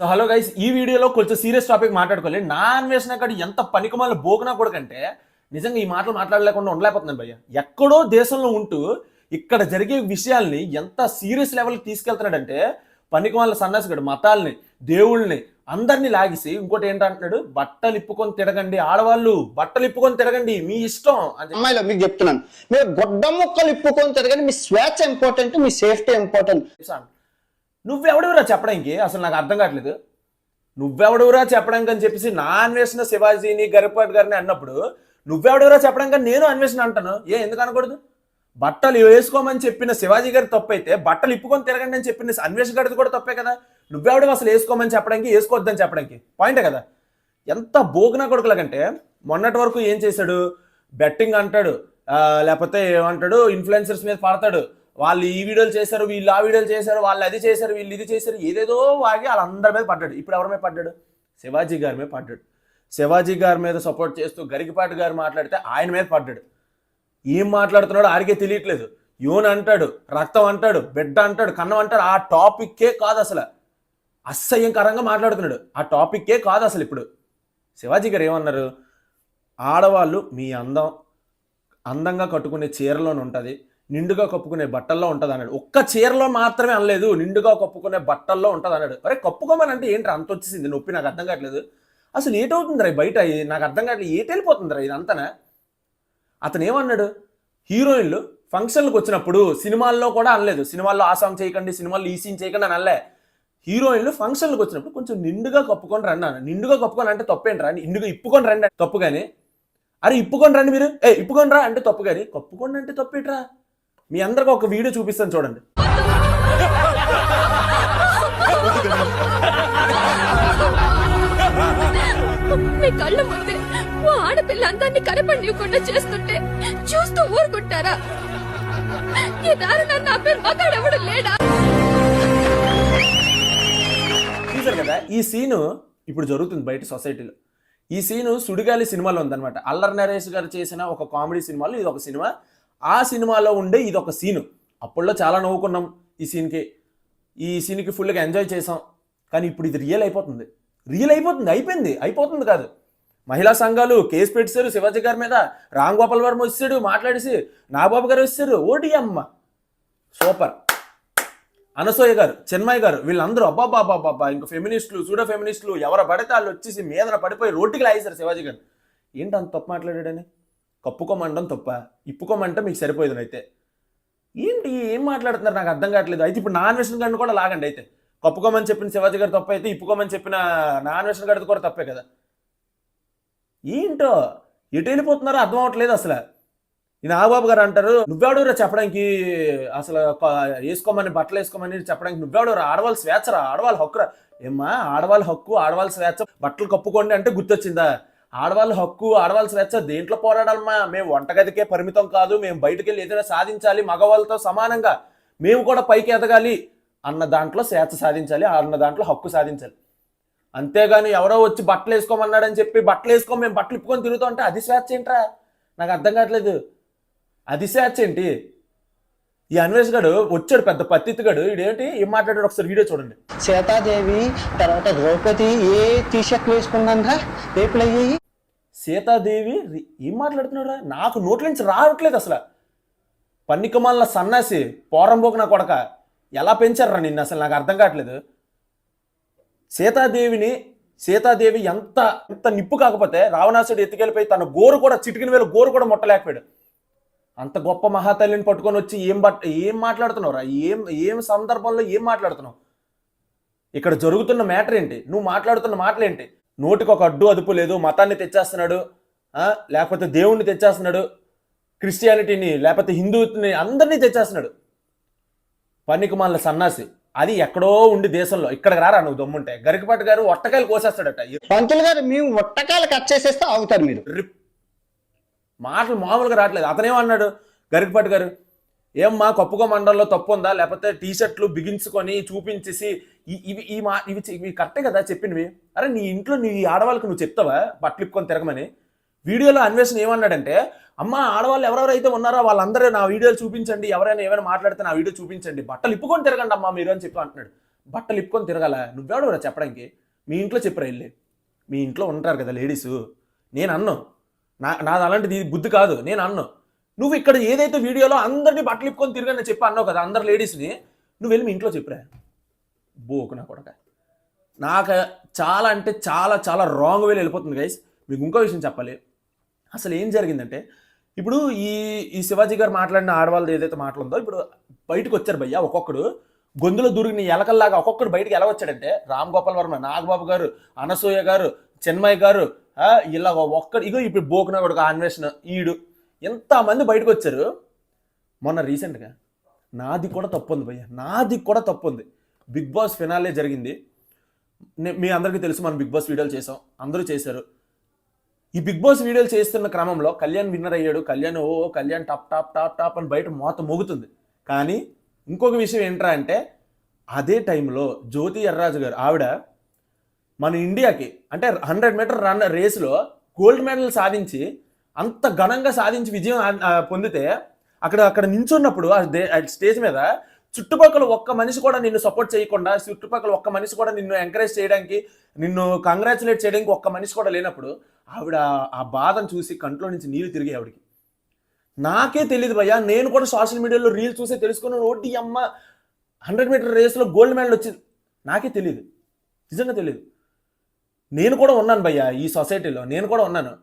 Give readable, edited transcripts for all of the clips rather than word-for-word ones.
So hello guys, ఈ వీడియోలో కొంచెం సీరియస్ టాపిక్ మాట్లాడుకోవాలి. నా అన్వేషణ కాదు ఎంత పనికిమాల బోకునా కొడుకంటే నిజంగా ఈ మాటలు మాట్లాడలేకుండా ఉండలేకపోతున్నాను భయ్య. ఎక్కడో దేశంలో ఉంటూ ఇక్కడ జరిగే విషయాల్ని ఎంత సీరియస్ లెవెల్కి తీసుకెళ్తున్నాడంటే పనికిమాల సన్నాసిగాడు మతాల్ని దేవుళ్ళని అందరినీ లాగేసి ఇంకోటి ఏంటంటున్నాడు, బట్టలు ఇప్పుకొని తిరగండి ఆడవాళ్ళు, బట్టలు ఇప్పుకొని తిరగండి మీ ఇష్టం అని. అమ్మాయిలో మీకు చెప్తున్నాను, మీరు గొడ్డ ముక్కలు ఇప్పుకొని తిరగండి, మీ స్వేచ్ఛ ఇంపార్టెంట్, మీ సేఫ్టీ ఇంపార్టెంట్. నువ్వెవడెవరా చెప్పడానికి అసలు నాకు అర్థం కావట్లేదు. నువ్వెవడెవరా చెప్పడానికి అని చెప్పేసి నా అన్వేషణ శివాజీని గరిపాటి గారిని అన్నప్పుడు నువ్వెవడెవరా చెప్పడానికి నేను అన్వేషణ అంటాను. ఎందుకు అనకూడదు? బట్టలు వేసుకోమని చెప్పిన శివాజీ గారి తప్పు అయితే బట్టలు ఇప్పుకొని తిరగండి అని చెప్పిన అన్వేషణ గారిది కూడా తప్పే కదా. నువ్వెవడు అసలు వేసుకోమని చెప్పడానికి వేసుకోవద్దని చెప్పడానికి పాయింటే కదా. ఎంత బోగునా కొడుకులాగంటే మొన్నటి వరకు ఏం చేశాడు, బెట్టింగ్ అంటాడు, లేకపోతే ఏమంటాడు ఇన్ఫ్లుయెన్సర్స్ మీద పడతాడు, వాళ్ళు ఈ వీడియోలు చేశారు, వీళ్ళు ఆ వీడియోలు చేశారు, వాళ్ళు అది చేశారు, వీళ్ళు ఇది చేశారు, ఏదేదో వాగి వాళ్ళందరి మీద పడ్డాడు. ఇప్పుడు ఎవరి మీద పడ్డాడు? శివాజీ గారి మీద పడ్డాడు. శివాజీ గారి మీద సపోర్ట్ చేస్తూ గరికపాటి గారు మాట్లాడితే ఆయన మీద పడ్డాడు. ఏం మాట్లాడుతున్నాడో ఆరికే తెలియట్లేదు. యోన్ అంటాడు, రక్తం అంటాడు, బిడ్డ అంటాడు, కన్నం అంటాడు. ఆ టాపిక్కే కాదు అసలు, అసహ్యంకరంగా మాట్లాడుతున్నాడు. ఆ టాపిక్కే కాదు అసలు. ఇప్పుడు శివాజీ గారు ఏమన్నారు, ఆడవాళ్ళు మీ అందంగా కట్టుకునే చీరలోనే ఉంటుంది, నిండుగా కప్పుకునే బట్టల్లో ఉంటుంది అన్నాడు. ఒక్క చీరలో మాత్రమే అనలేదు, నిండుగా కప్పుకునే బట్టల్లో ఉంటుంది అన్నాడు. అరే కప్పుకోమని అంటే ఏంటి అంత వచ్చేసింది నొప్పి? నాకు అర్థం కావట్లేదు. అసలు ఏటవుతుందిరా బయట, నాకు అర్థం కావట్లేదు. ఏటెళ్ళిపోతుందిరా ఇదంతా. అతను ఏమన్నాడు, హీరోయిన్లు ఫంక్షన్లకు వచ్చినప్పుడు సినిమాల్లో కూడా అనలేదు, సినిమాల్లో ఆ సాంగ్ చేయకండి, సినిమాల్లో ఈ సీన్ చేయకండి అని అనలే. హీరోయిన్లు ఫంక్షన్లకు వచ్చినప్పుడు కొంచెం నిండుగా కప్పుకొని రండి అన్న. నిండుగా కప్పుకొని అంటే తప్పేంటి రా, నిండుగా ఇప్పుకొని రండి తప్పు కానీ. అరే ఇప్పుకొని రండి మీరు, ఇప్పుకొని రా అంటే తప్పు కానీ, కప్పుకోండి అంటే తప్పేట్రా. మీ అందరికి ఒక వీడియో చూపిస్తాను చూడండి. మీ కళ్ళ ముందే ఓ ఆడపిల్ల అందరినీ కనపడివ్వకుండా చేస్తుంటే చూస్తూ ఊరుకుంటారా? ఈ దారుణాన్ని నా పేరు మగాడెవడు లేడా? చూసారు కదా, ఈ సీను ఇప్పుడు జరుగుతుంది బయట సొసైటీలో. ఈ సీను సుడిగాలి సినిమాలో ఉందన్నమాట. అల్లరి నరేష్ గారు చేసిన ఒక కామెడీ సినిమాలో ఇది ఒక సినిమా. ఆ సినిమాలో ఉండే ఇది ఒక సీను. అప్పుల్లో చాలా నవ్వుకున్నాం ఈ సీన్కి ఫుల్గా ఎంజాయ్ చేసాం. కానీ ఇప్పుడు ఇది రియల్ అయిపోతుంది, అయిపోతుంది కాదు. మహిళా సంఘాలు కేసు పెట్టారు శివాజీ గారి మీద, రామ్ గోపాల్ వర్మ వచ్చాడు మాట్లాడేసి, నాగబాబు గారు వచ్చారు, ఓటి అమ్మ సూపర్, అనసూయ గారు, చిన్మయ్య గారు, వీళ్ళందరూ అబ్బాబాబాబా ఇంకా ఫెమినిస్టులు, సూడో ఫెమినిస్టులు ఎవరు పడితే వాళ్ళు వచ్చేసి మీదన పడిపోయి రోడ్డుకి లాగేశారు శివాజీ గారు. ఏంటి అంత తప్పు మాట్లాడాడని? కప్పుకోమండం తప్ప, ఇప్పుకోమంటే మీకు సరిపోయేది. అయితే ఏంటి ఏం మాట్లాడుతున్నారు నాకు అర్థం కావట్లేదు. అయితే ఇప్పుడు నా అన్వేషణ గారిని కూడా లాగండి. అయితే కప్పుకోమని చెప్పిన శివాజీ గారు తప్ప అయితే ఇప్పుకోమని చెప్పిన నా అన్వేషణ గారిది కూడా తప్పే కదా. ఏంటో ఎటు వెళ్ళిపోతున్నారో అర్థం అవ్వట్లేదు అసలు. ఈ నాగబాబు గారు అంటారు, నువ్వెవడరా చెప్పడానికి, అసలు వేసుకోమని బట్టలు వేసుకోమని చెప్పడానికి నువ్వెవడరా? ఆడవాళ్ళ స్వేచ్ఛరా, ఆడవాళ్ళ హక్కురా. ఏమ్మా ఆడవాళ్ళ హక్కు, ఆడవాళ్ళ స్వేచ్ఛ, బట్టలు కప్పుకోండి అంటే గుర్తొచ్చిందా? ఆడవాళ్ళ హక్కు, ఆడవాళ్ళ స్వేచ్ఛ దేంట్లో పోరాడాలమ్మా? మేము వంటగదికే పరిమితం కాదు, మేము బయటకు వెళ్ళి ఏదైనా సాధించాలి, మగవాళ్ళతో సమానంగా మేము కూడా పైకి ఎదగాలి అన్న దాంట్లో స్వేచ్ఛ సాధించాలి, అన్న దాంట్లో హక్కు సాధించాలి. అంతేగాని ఎవరో వచ్చి బట్టలు వేసుకోమన్నాడని చెప్పి బట్టలు వేసుకో మేము బట్టలు ఇప్పుకొని తిరుగుతాం అంటే అది స్వేచ్ఛ ఏంట్రా? నాకు అర్థం కావట్లేదు. అది స్వేచ్ఛ ఏంటి? ఈ అన్వేష్ గడు వచ్చాడు పెద్ద పత్తిగాడు, ఇదేంటి ఏం మాట్లాడాడు ఒకసారి వీడియో చూడండి. సీతాదేవి తర్వాత ద్రౌపది ఏ టీషర్ట్ వేసుకున్నాక రేపులు అయ్యాయి. సీతాదేవి ఏం మాట్లాడుతున్నాడా? నాకు నోట్ల నుంచి రావట్లేదు అసలు. పన్నికమాల సన్నాసి పోరంబోకు నా కొడక, ఎలా పెంచారా నిన్ను అసలు నాకు అర్థం కావట్లేదు. సీతాదేవి ఎంత నిప్పు కాకపోతే రావణాసుడు ఎత్తుకెళ్ళిపోయి తన గోరు కూడా చిటికిన వేలు గోరు కూడా ముట్టలేకపోయాడు. అంత గొప్ప మహాతల్లిని పట్టుకొని వచ్చి ఏం మాట్లాడుతున్నావురా? ఏం సందర్భంలో ఏం మాట్లాడుతున్నావు? ఇక్కడ జరుగుతున్న మ్యాటర్ ఏంటి? నువ్వు మాట్లాడుతున్న మాటలేంటి? నోటికి ఒక అడ్డు అదుపు లేదు, మతాన్ని తెచ్చేస్తున్నాడు, లేకపోతే దేవుణ్ణి తెచ్చేస్తున్నాడు, క్రిస్టియానిటీని లేకపోతే హిందూని అందరినీ తెచ్చేస్తున్నాడు. పన్నికమాల సన్నాసి. అది ఎక్కడో ఉండి దేశంలో, ఇక్కడికి రారా నువ్వు దమ్ముంటే. గరికపాటి గారు ఒట్టకాయలు కోసేస్తాడట. పంతులు గారు మేము ఒట్టకాయలు కట్ చేసేస్తే అవుతారు మీరు. మాటలు మామూలుగా రావట్లేదు. అతనేమన్నాడు గరికపాటి గారు, ఏమ్మా కప్పుకో మండలంలో తప్పు ఉందా, లేకపోతే టీషర్ట్లు బిగించుకొని చూపించేసి ఇవి కరెక్టే కదా చెప్పినవి. అరే నీ ఇంట్లో నీ ఆడవాళ్ళకి నువ్వు చెప్తావా బట్టలు ఇప్పుకొని తిరగమని? వీడియోలో అన్వేషణ ఏమన్నాడంటే, అమ్మ ఆడవాళ్ళు ఎవరెవరైతే ఉన్నారో వాళ్ళందరూ నా వీడియోలు చూపించండి, ఎవరైనా ఏమైనా మాట్లాడితే నా వీడియో చూపించండి, బట్టలు ఇప్పుకొని తిరగండి అమ్మా మీరు అని చెప్పి అంటున్నాడు. బట్టలు ఇప్పుకొని తిరగాల? నువ్వెవడవరా చెప్పడానికి? మీ ఇంట్లో చెప్పరా వెళ్ళి? మీ ఇంట్లో ఉంటారు కదా లేడీస్, నేను అన్ను, నాది అలాంటిది బుద్ధి కాదు, నేను అన్ను. నువ్వు ఇక్కడ ఏదైతే వీడియోలో అందరినీ బట్టలు ఇప్పుకొని తిరగని చెప్పి అన్నావు కదా అందరు లేడీస్ని, నువ్వు వెళ్ళి మీ ఇంట్లో చెప్పరా? బోకు నా కొడక. నాకు చాలా అంటే చాలా చాలా రాంగ్ వేలో వెళ్ళిపోతుంది గైస్. మీకు ఇంకో విషయం చెప్పాలి. అసలు ఏం జరిగిందంటే, ఇప్పుడు ఈ శివాజీ గారు మాట్లాడిన ఆడవాళ్ళది ఏదైతే మాట్లాడిందో, ఇప్పుడు బయటకు వచ్చారు భయ్య ఒక్కొక్కడు గొంతులో దూరిని ఎలకల్లాగా ఒక్కొక్కడు బయటకు ఎలా వచ్చాడంటే, రామ్ గోపాల్ వర్మ, నాగబాబు గారు, అనసూయ గారు, చెన్మయ్య గారు, ఇలా ఒక్కడు ఇగో ఇప్పుడు బోకున కొడుకు అన్వేషణ ఈడు, ఎంతమంది బయటకు వచ్చారు. మొన్న రీసెంట్గా నాది కూడా తప్పు ఉంది భయ్య, నాది కూడా తప్పు ఉంది. బిగ్ బాస్ ఫినాలే జరిగింది, మీ అందరికీ తెలుసు, మనం బిగ్ బాస్ వీడియోలు చేసాం, అందరూ చేశారు. ఈ బిగ్ బాస్ వీడియోలు చేస్తున్న క్రమంలో కళ్యాణ్ విన్నర్ అయ్యాడు. Kalyan top top top top అని బయట మోత మోగుతుంది. కానీ ఇంకొక విషయం ఏంట్రా అంటే, అదే టైంలో జ్యోతి ఎర్రాజు గారు ఆవిడ మన ఇండియాకి అంటే 100 మీటర్ రన్ రేసులో గోల్డ్ మెడల్ సాధించి అంత ఘనంగా సాధించి విజయం పొందితే అక్కడ నించున్నప్పుడు ఆ స్టేజ్ మీద చుట్టుపక్కల ఒక్క మనిషి కూడా నిన్ను సపోర్ట్ చేయకుండా, చుట్టుపక్కల ఒక్క మనిషి కూడా నిన్ను ఎంకరేజ్ చేయడానికి, నిన్ను కంగ్రాచులేట్ చేయడానికి ఒక్క మనిషి కూడా లేనప్పుడు ఆవిడ ఆ బాధను చూసి కంట్లో నుంచి నీళ్ళు తిరిగి ఆవిడకి. నాకే తెలియదు భయ్యా, నేను కూడా సోషల్ మీడియాలో రీల్ చూసే తెలుసుకున్నాను. ఓటి అమ్మ 100 మీటర్ రేస్లో గోల్డ్ మెడల్ వచ్చింది, నాకే తెలియదు, నిజంగా తెలియదు. నేను కూడా ఉన్నాను భయ్యా ఈ సొసైటీలో, నేను కూడా ఉన్నాను,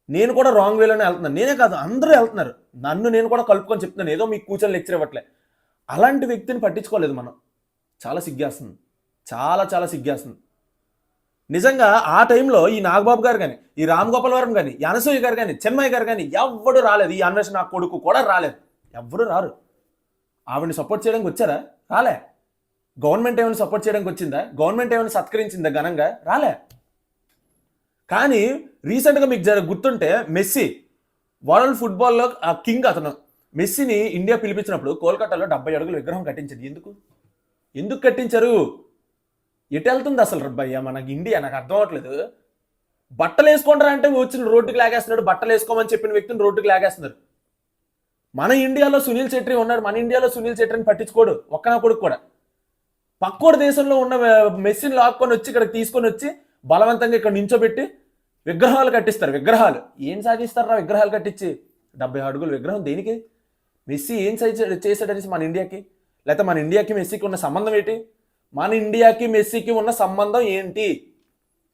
నేను కూడా రాంగ్ వేలోనే వెళ్తున్నాను. నేనే కాదు అందరూ వెళ్తున్నారు, నన్ను నేను కూడా కలుపుకొని చెప్తున్నాను, ఏదో మీకు కూర్చొని లెక్చర్ ఇవ్వట్లే. అలాంటి వ్యక్తిని పట్టించుకోలేదు మనం. చాలా సిగ్గేస్తుంది, చాలా చాలా సిగ్గేస్తుంది నిజంగా. ఆ టైంలో ఈ నాగబాబు గారు కానీ, ఈ రామ్ గోపాల్ వర్మ కానీ, ఈ అనసూయ గారు కానీ, చెన్మయ్య గారు కానీ ఎవ్వడు రాలేదు. ఈ అన్వేషణ నా కొడుకు కూడా రాలేదు, ఎవ్వరు రారు. ఆవిడని సపోర్ట్ చేయడానికి వచ్చారా? రాలే. గవర్నమెంట్ ఏమైనా సపోర్ట్ చేయడానికి వచ్చిందా? గవర్నమెంట్ ఏమైనా సత్కరించిందా ఘనంగా? రాలే. కానీ రీసెంట్గా మీకు గుర్తుంటే మెస్సీ వరల్డ్ ఫుట్బాల్లో కింగ్ అతను, మెస్సీని ఇండియా పిలిపించినప్పుడు కోల్కతాలో 70 అడుగుల విగ్రహం కట్టించింది. ఎందుకు కట్టించారు? ఎటు వెళ్తుంది అసలు భయ్య మనకి ఇండియా? నాకు అర్థం అవ్వట్లేదు. బట్టలు వేసుకుంటారా అంటే వచ్చిన రోడ్డుకి లాగేస్తున్నాడు, బట్టలు వేసుకోమని చెప్పిన వ్యక్తిని రోడ్డుకి లాగేస్తున్నారు. మన ఇండియాలో సునీల్ చెట్రీ ఉన్నాడు, మన ఇండియాలో సునీల్ చెట్రీని పట్టించుకోడు ఒక్క నా కొడుకు కూడా. పక్కోడు దేశంలో ఉన్న మెస్సీని లాక్కొని వచ్చి ఇక్కడ తీసుకొని వచ్చి బలవంతంగా ఇక్కడ నించోబెట్టి విగ్రహాలు కట్టిస్తారు. విగ్రహాలు ఏం సాధిస్తారా విగ్రహాలు కట్టించి? 70 అడుగుల విగ్రహం దేనికి? మెస్సీ ఏం చేశాడనేసి మన ఇండియాకి? లేకపోతే మన ఇండియాకి మెస్సీకి ఉన్న సంబంధం ఏంటి? మన ఇండియాకి మెస్సీకి ఉన్న సంబంధం ఏంటి?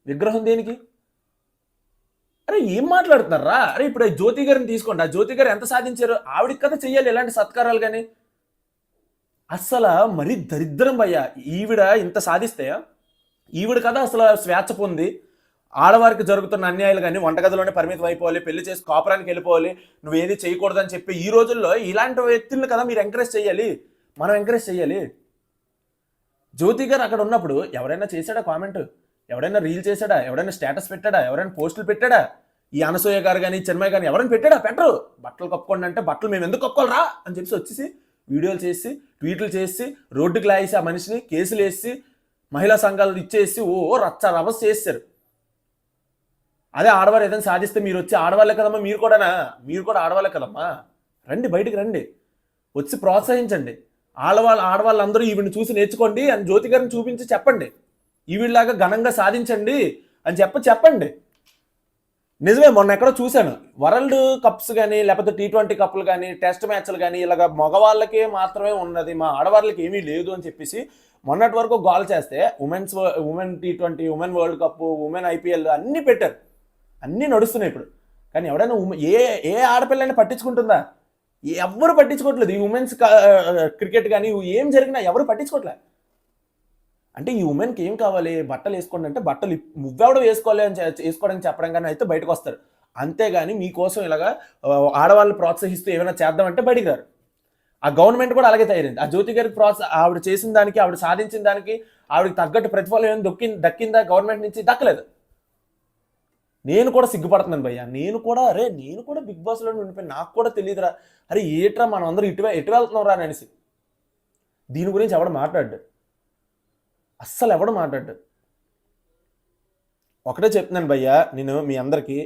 విగ్రహం దేనికి? అరే ఏం మాట్లాడుతున్నారా? అరే ఇప్పుడు జ్యోతి గారిని తీసుకోండి, ఆ జ్యోతి గారు ఎంత సాధించారు? ఆవిడికి కదా చెయ్యాలి ఇలాంటి సత్కారాలు. కానీ అసలు మరీ దరిద్రం భయ్యా. ఈవిడ ఇంత సాధిస్తే ఈవిడ కదా అసలు స్వేచ్ఛ పొంది ఆడవారికి జరుగుతున్న అన్యాయాలు కానీ వంటగదిలోనే పరిమితం అయిపోవాలి, పెళ్లి చేసి కాపురానికి వెళ్ళిపోవాలి, నువ్వేది చేయకూడదని చెప్పి ఈ రోజుల్లో ఇలాంటి వ్యక్తులను కదా మీరు ఎంకరేజ్ చేయాలి, మనం ఎంకరేజ్ చేయాలి. జ్యోతి గారు అక్కడ ఉన్నప్పుడు ఎవరైనా చేశాడా కామెంట్? ఎవరైనా రీల్ చేశాడా? ఎవరైనా స్టేటస్ పెట్టాడా? ఎవరైనా పోస్టులు పెట్టాడా? ఈ అనసూయ గారు కానీ చెన్మయ్య కానీ ఎవరైనా పెట్టాడా? పెట్టరు. బట్టలు కప్పుకోండి అంటే బట్టలు మేము ఎందుకు కప్పుకోవాలరా అని చెప్పి వచ్చేసి వీడియోలు చేసి ట్వీట్లు చేసి రోడ్డుకి లాగేసి ఆ మనిషిని కేసులు వేసి మహిళా సంఘాలు ఇచ్చేసి రచ్చ రవస్ చేశారు. అదే ఆడవారు ఏదైనా సాధిస్తే మీరు వచ్చి ఆడవాళ్ళే కదమ్మా, మీరు కూడా ఆడవాళ్ళే కదమ్మా, రండి బయటికి రండి, వచ్చి ప్రోత్సహించండి. ఆడవాళ్ళందరూ ఈవిడిని చూసి నేర్చుకోండి అని జ్యోతి గారిని చూపించి చెప్పండి, ఈవిడిలాగా ఘనంగా సాధించండి అని చెప్పండి. నిజమే, మొన్న ఎక్కడో చూశాను, వరల్డ్ కప్స్ కానీ లేకపోతే T20 కప్పులు కానీ టెస్ట్ మ్యాచ్లు కానీ ఇలాగ మగవాళ్ళకే మాత్రమే ఉన్నది, మా ఆడవాళ్ళకి ఏమీ లేదు అని చెప్పేసి మొన్నటి వరకు గోల్ చేస్తే women T20, women world cup, women IPL అన్నీ పెట్టారు, అన్నీ నడుస్తున్నాయి ఇప్పుడు. కానీ ఎవడైనా ఏ ఆడపిల్లని పట్టించుకుంటుందా? ఎవరు పట్టించుకోవట్లేదు. ఈ ఉమెన్స్ క్రికెట్ కానీ ఏం జరిగినా ఎవరు పట్టించుకోవట్లేదు. అంటే ఈ ఉమెన్కి ఏం కావాలి? బట్టలు వేసుకోండి అంటే బట్టలు మువ్వెవడో వేసుకోవడానికి చెప్పడం కానీ అయితే బయటకు వస్తారు. అంతేగాని మీకోసం ఇలాగా ఆడవాళ్ళని ప్రోత్సహిస్తూ ఏమైనా చేద్దామంటే బయటికి రారు. ఆ గవర్నమెంట్ కూడా అలాగే తయారైంది. ఆ జ్యోతి గారికి ఆవిడ చేసిన దానికి, ఆవిడ సాధించిన దానికి ఆవిడకి తగ్గట్టు ప్రతిఫలం ఏమైనా దక్కిందా గవర్నమెంట్ నుంచి? దక్కలేదు. నేను కూడా సిగ్గుపడుతున్నాను భయ్యా. నేను కూడా బిగ్ బాస్లో ఉండిపోయి నాకు కూడా తెలియదురా, అరే ఏట్రా మనం అందరూ ఎటు వెళ్తున్నాం రా అనేసి. దీని గురించి ఎవడు మాట్లాడ్డాడు? అస్సలు ఎవడు మాట్లాడ్డాడు? ఒకటే చెప్తున్నాను భయ్యా, నేను మీ అందరికీ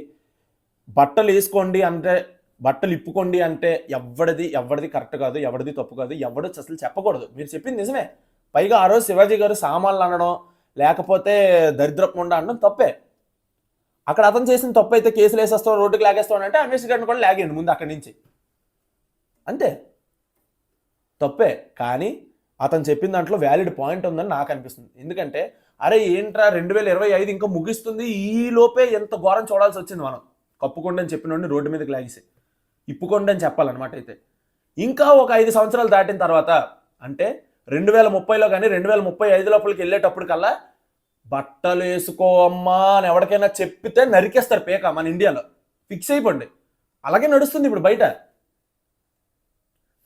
బట్టలు వేసుకోండి అంటే, బట్టలు ఇప్పుకోండి అంటే ఎవరిది కరెక్ట్ కాదు, ఎవరిది తప్పు కాదు, ఎవడు అసలు చెప్పకూడదు. మీరు చెప్పింది నిజమే, పైగా ఆ రోజు శివాజీ గారు సామాన్లు అనడం లేకపోతే దరిద్రపు ముండా అనడం తప్పే. అక్కడ అతను చేసిన తప్పు అయితే కేసులు వేసేస్తాం, రోడ్డుకి లాగేస్తాం అంటే అన్వేష్ గారిని కూడా లాగేయండి ముందు అక్కడి నుంచి, అంతే. తప్పే. కానీ అతను చెప్పిన దాంట్లో వ్యాలిడ్ పాయింట్ ఉందని నాకు అనిపిస్తుంది. ఎందుకంటే అరే ఏంట్రా 2025 ఇంకా ముగిస్తుంది, ఈ లోపే ఎంత ఘోరం చూడాల్సి వచ్చింది మనం. కప్పుకోండి అని చెప్పినోడిని రోడ్డు మీదకి లాగేసి ఇప్పుకోండి అని చెప్పాలన్నమాట. అయితే ఇంకా ఒక 5 సంవత్సరాలు దాటిన తర్వాత అంటే 2030లో కానీ 2035 లోపలికి వెళ్ళేటప్పుడు కల్లా బట్టలు వేసుకో అమ్మా అని ఎవరికైనా చెప్పితే నరికేస్తారు పేక మన ఇండియాలో. ఫిక్స్ అయిపోండి. అలాగే నడుస్తుంది ఇప్పుడు బయట.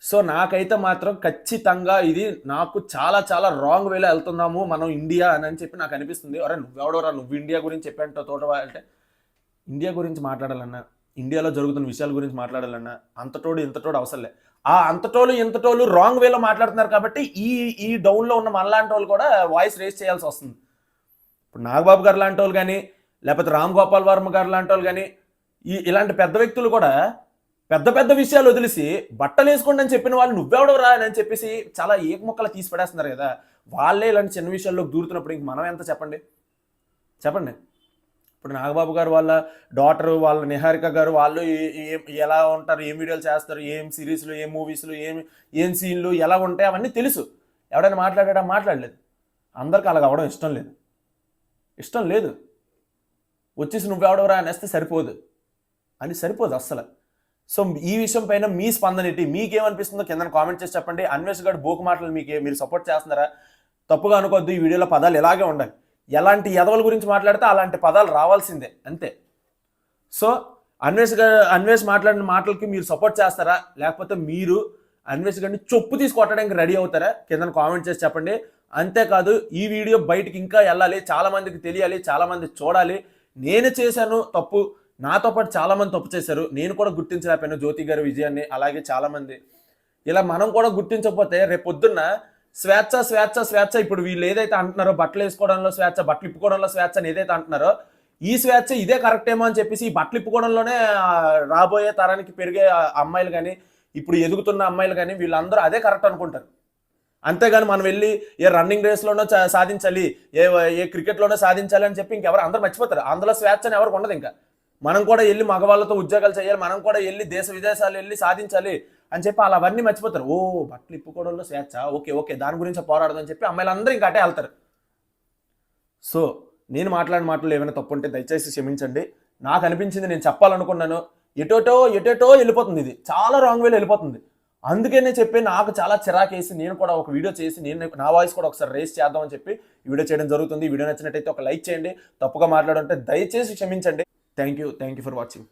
సో నాకైతే మాత్రం ఖచ్చితంగా ఇది నాకు చాలా చాలా రాంగ్ వేలో వెళ్తున్నాము మనం ఇండియా అని చెప్పి నాకు అనిపిస్తుంది. అరే నువ్వెవడోరా, నువ్వు ఇండియా గురించి చెప్పాంటో తోట అంటే ఇండియా గురించి మాట్లాడాలన్నా, ఇండియాలో జరుగుతున్న విషయాల గురించి మాట్లాడాలన్నా అంతటోడు ఇంతటోడు అవసరం లే. ఆ అంతటోళ్ళు ఇంతటోళ్ళు రాంగ్ వేలో మాట్లాడుతున్నారు కాబట్టి ఈ డౌన్లో ఉన్న మనలాంటి వాళ్ళు కూడా వాయిస్ రేస్ చేయాల్సి వస్తుంది. ఇప్పుడు నాగబాబు గారు లాంటి వాళ్ళు కానీ లేకపోతే రామ్ గోపాల్ వర్మ గారు లాంటి వాళ్ళు కానీ ఇలాంటి పెద్ద వ్యక్తులు కూడా పెద్ద పెద్ద విషయాలు వదిలేసి బట్టలు వేసుకోండి అని చెప్పిన వాళ్ళు నువ్వెవడవరా అని చెప్పేసి చాలా ఏకముక్కలు తీసి పడేస్తున్నారు కదా. వాళ్ళే ఇలాంటి చిన్న విషయాల్లో దూరుతున్నప్పుడు ఇంక మనం ఎంత చెప్పండి. ఇప్పుడు నాగబాబు గారు వాళ్ళ డాటర్ వాళ్ళ నిహారిక గారు వాళ్ళు ఎలా ఉంటారు, ఏం వీడియోలు చేస్తారు, ఏం సిరీస్లు, ఏం మూవీస్లు, ఏం సీన్లు ఎలా ఉంటాయి అవన్నీ తెలుసు. ఎవడైనా మాట్లాడలేదు. అందరికి అలాగ అవడం ఇష్టం లేదు. వచ్చేసి నువ్వెవడవరా అనేస్తే సరిపోదు అస్సలు. సో ఈ విషయం పైన మీ స్పందన ఏంటి, మీకేమనిపిస్తుందో కింద కామెంట్ చేసి చెప్పండి. అన్వేష్ గారు బోకు మాటలు మీరు సపోర్ట్ చేస్తున్నారా? తప్పుగా అనుకోవద్దు, ఈ వీడియోలో పదాలు ఇలాగే ఉండాలి. ఎలాంటి ఎదవల గురించి మాట్లాడితే అలాంటి పదాలు రావాల్సిందే, అంతే. సో అన్వేష్ మాట్లాడిన మాటలకి మీరు సపోర్ట్ చేస్తారా, లేకపోతే మీరు అన్వేష్ గారిని చొప్పు తీసి కొట్టడానికి రెడీ అవుతారా? కింద కామెంట్ చేసి చెప్పండి. అంతేకాదు ఈ వీడియో బయటికి ఇంకా వెళ్ళాలి, చాలా మందికి తెలియాలి, చాలా మంది చూడాలి. నేను చేశాను తప్పు, నాతో పాటు చాలా మంది తప్పు చేశారు, నేను కూడా గుర్తించలేకపోయాను జ్యోతి గారి విజయాన్ని, అలాగే చాలా మంది. ఇలా మనం కూడా గుర్తించకపోతే రేపు పొద్దున్న స్వేచ్ఛ ఇప్పుడు వీళ్ళు ఏదైతే అంటున్నారో బట్టలు వేసుకోవడంలో స్వేచ్ఛ, బట్టలు ఇప్పుకోవడంలో స్వేచ్ఛ అని ఏదైతే అంటున్నారో ఈ స్వేచ్ఛ ఇదే కరెక్ట్ ఏమో అని చెప్పేసి ఈ బట్టలు ఇప్పుకోవడంలోనే రాబోయే తరానికి పెరిగే అమ్మాయిలు కానీ ఇప్పుడు ఎదుగుతున్న అమ్మాయిలు కానీ వీళ్ళందరూ అదే కరెక్ట్ అనుకుంటారు. అంతేగాని మనం వెళ్ళి ఏ రన్నింగ్ రేస్లోనో సాధించాలి, ఏ క్రికెట్లోనో సాధించాలి అని చెప్పి ఇంకెవరు అందరూ మర్చిపోతారు. అందులో స్వేచ్ఛని ఎవరికి ఉండదు. ఇంకా మనం కూడా వెళ్ళి మగవాళ్ళతో ఉద్యోగాలు చేయాలి, మనం కూడా వెళ్ళి దేశ విదేశాలు వెళ్ళి సాధించాలి అని చెప్పి అలా అవన్నీ మర్చిపోతారు. ఓ బట్టలు ఇప్పుకోవడంలో స్వేచ్ఛ, ఓకే దాని గురించి పోరాడదని చెప్పి అమ్మాయిలందరూ ఇంకా అటే వెళ్తారు. సో నేను మాట్లాడిన మాటలు ఏమైనా తప్పు ఉంటే దయచేసి క్షమించండి. నాకు అనిపించింది నేను చెప్పాలనుకున్నాను. ఎటేటో వెళ్ళిపోతుంది, ఇది చాలా రాంగ్ వేలో వెళ్ళిపోతుంది. అందుకే నేను చెప్పి నాకు చాలా చిరాకేసి నేను కూడా ఒక వీడియో చేసి నా వాయిస్ కూడా ఒకసారి రేస్ చేద్దామని చెప్పి ఈ వీడియో చేయడం జరుగుతుంది. ఈ వీడియో నచ్చినట్టయితే ఒక లైక్ చేయండి. తప్పుగా మాట్లాడుంటే దయచేసి క్షమించండి. Thank you for watching.